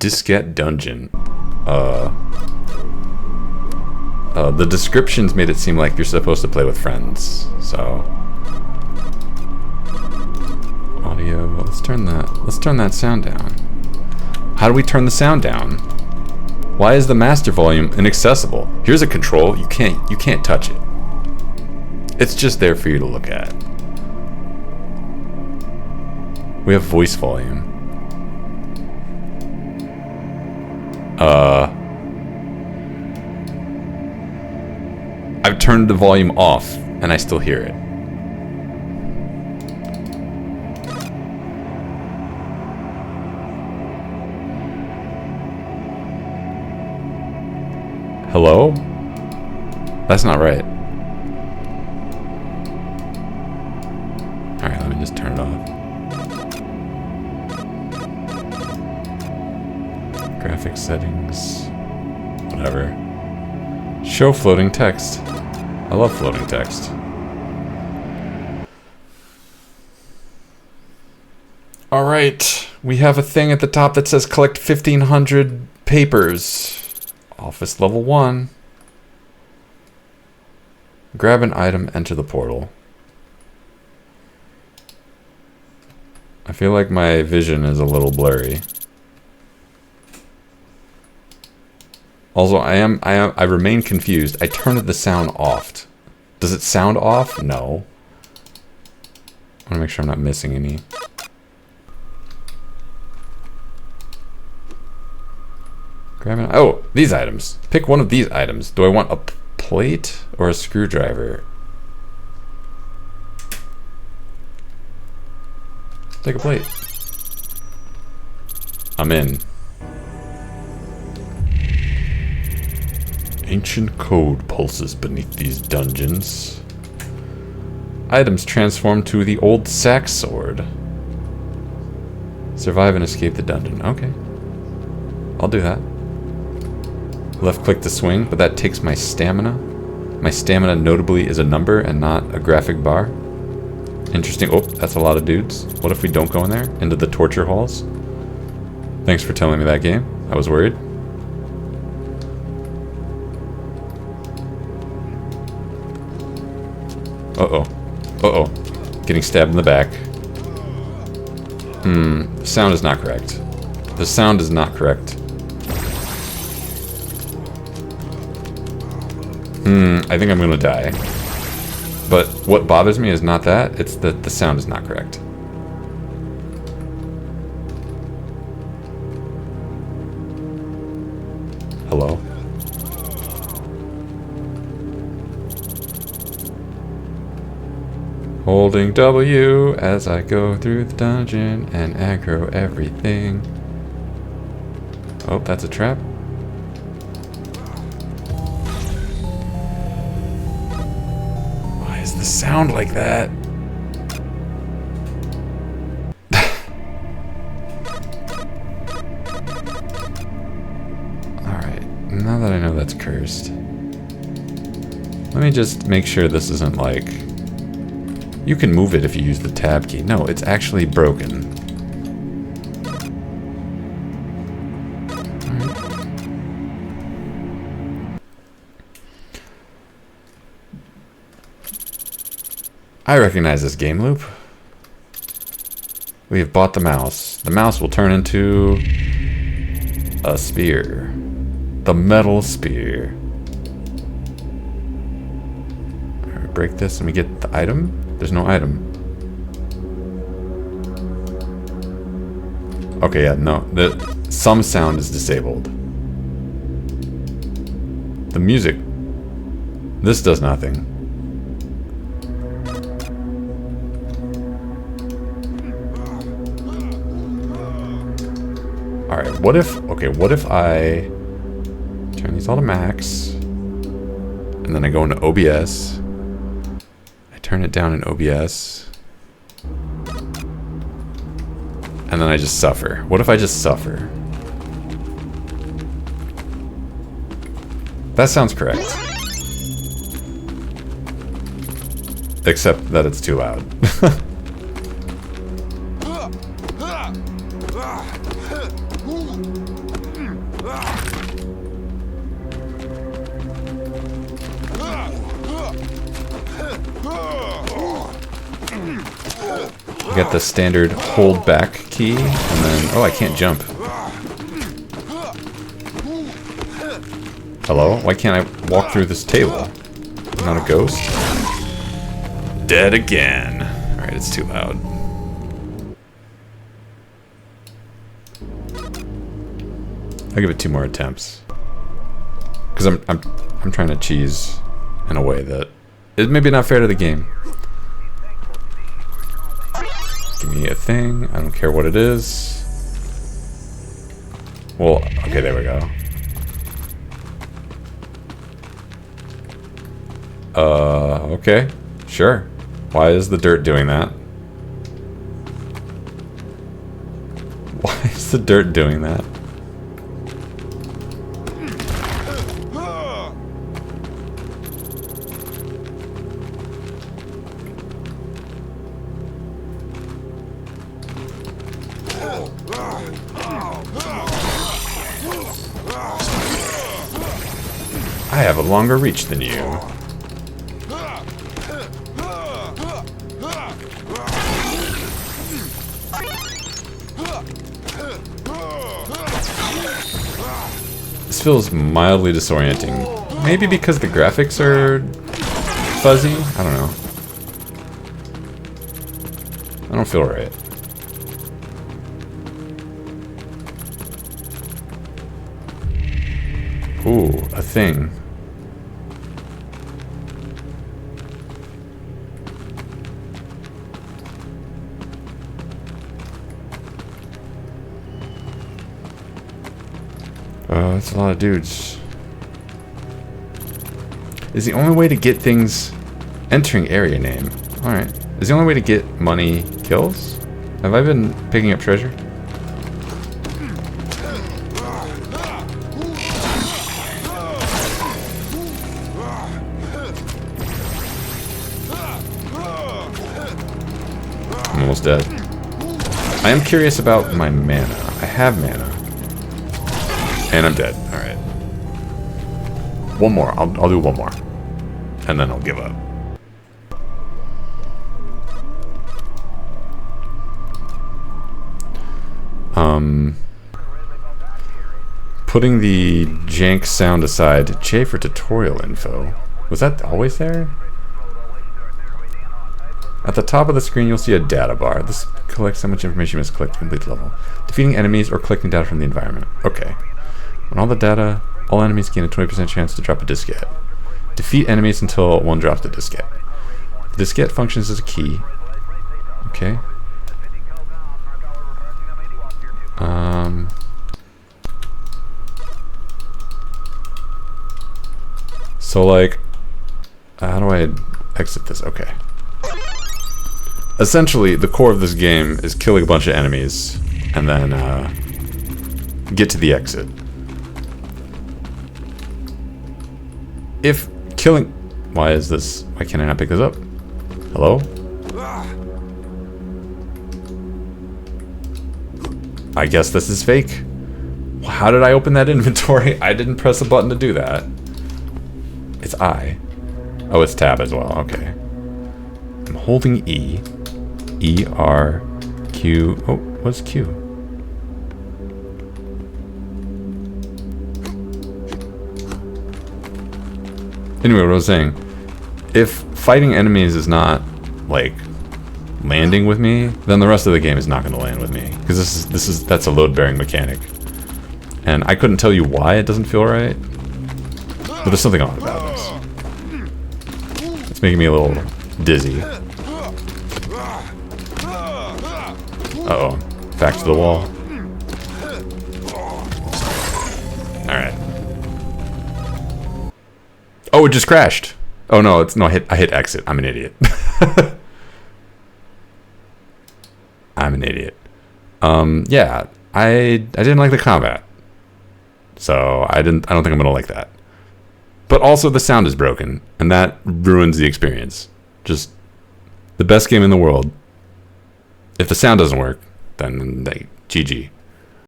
Diskette Dungeon. The descriptions made it seem like you're supposed to play with friends, so... Audio, let's turn that sound down. How do we turn the sound down? Why is the master volume inaccessible? Here's a control, you can't touch it. It's just there for you to look at. We have voice volume. I've turned the volume off, and I still hear it. Hello? That's not right. Alright, let me just turn it off. Graphics settings. Whatever. Show floating text. I love floating text. Alright, we have a thing at the top that says collect 1,500 papers. Office level 1. Grab an item, enter the portal. I feel like my vision is a little blurry. Also, I remain confused. I turned the sound off. Does it sound off? No. I want to make sure I'm not missing any. Grab an, oh, these items. Pick one of these items. Do I want a plate or a screwdriver? Take a plate. I'm in. Ancient code pulses beneath these dungeons. Items transform to the old sack sword. Survive and escape the dungeon. Okay. I'll do that. Left click to swing, but that takes my stamina. My stamina notably is a number and not a graphic bar. Interesting. Oh, that's a lot of dudes. What if we don't go in there? Into the torture halls? Thanks for telling me that, game. I was worried. Uh-oh. Uh-oh. Getting stabbed in the back. The sound is not correct. The sound is not correct. I think I'm gonna die. But what bothers me is not that, it's that the sound is not correct. Hello? Holding W as I go through the dungeon and aggro everything. Oh, that's a trap. Why is the sound like that? Alright, now that I know that's cursed, let me just make sure this isn't like... You can move it if you use the tab key. No, it's actually broken. I recognize this game loop. We have bought the mouse. The mouse will turn into a spear. The metal spear. Alright, break this and we get the item. There's no item. Okay, yeah, no. Some sound is disabled. The music. This does nothing. Alright, what if I turn these all to max, and then I go into OBS, I turn it down in OBS, and then I just suffer. What if I just suffer? That sounds correct. Except that it's too loud. get the standard hold back key, and then... Oh, I can't jump. Hello? Why can't I walk through this table? I'm not a ghost? Dead again. Alright, it's too loud. I'll give it 2 more attempts. Because I'm trying to cheese in a way that is maybe not fair to the game. Give me a thing. I don't care what it is. Well, okay, there we go. Okay. Sure. Why is the dirt doing that? Why is the dirt doing that? I have a longer reach than you. This feels mildly disorienting. Maybe because the graphics are fuzzy? I don't know. I don't feel right. Ooh, a thing. That's a lot of dudes. Is the only way to get things entering area name? Alright. Is the only way to get money kills? Have I been picking up treasure? I'm almost dead. I am curious about my mana. I have mana. And I'm dead. Alright. One more. I'll do one more. And then I'll give up. Putting the jank sound aside, J for tutorial info. Was that always there? At the top of the screen, you'll see a data bar. This collects how much information you must collect to complete the level. Defeating enemies or collecting data from the environment. Okay. When all enemies gain a 20% chance to drop a diskette. Defeat enemies until one drops the diskette. The diskette functions as a key. Okay. So like, how do I exit this? Okay. Essentially, the core of this game is killing a bunch of enemies and then get to the exit. If killing... Why is this... Why can't I not pick this up? Hello? I guess this is fake. How did I open that inventory? I didn't press a button to do that. It's I. Oh, it's tab as well. Okay. I'm holding E. E, R, Q... Oh, what's Q? Anyway, what I was saying, if fighting enemies is not, like, landing with me, then the rest of the game is not going to land with me. Because that's a load-bearing mechanic. And I couldn't tell you why it doesn't feel right, but there's something odd about this. It's making me a little dizzy. Uh-oh. Back to the wall. Alright. Oh, it just crashed. Oh no, it's no. I hit exit. I'm an idiot. I'm an idiot. Yeah, I didn't like the combat, so I don't think I'm gonna like that. But also the sound is broken, and that ruins the experience. Just the best game in the world. If the sound doesn't work, then GG.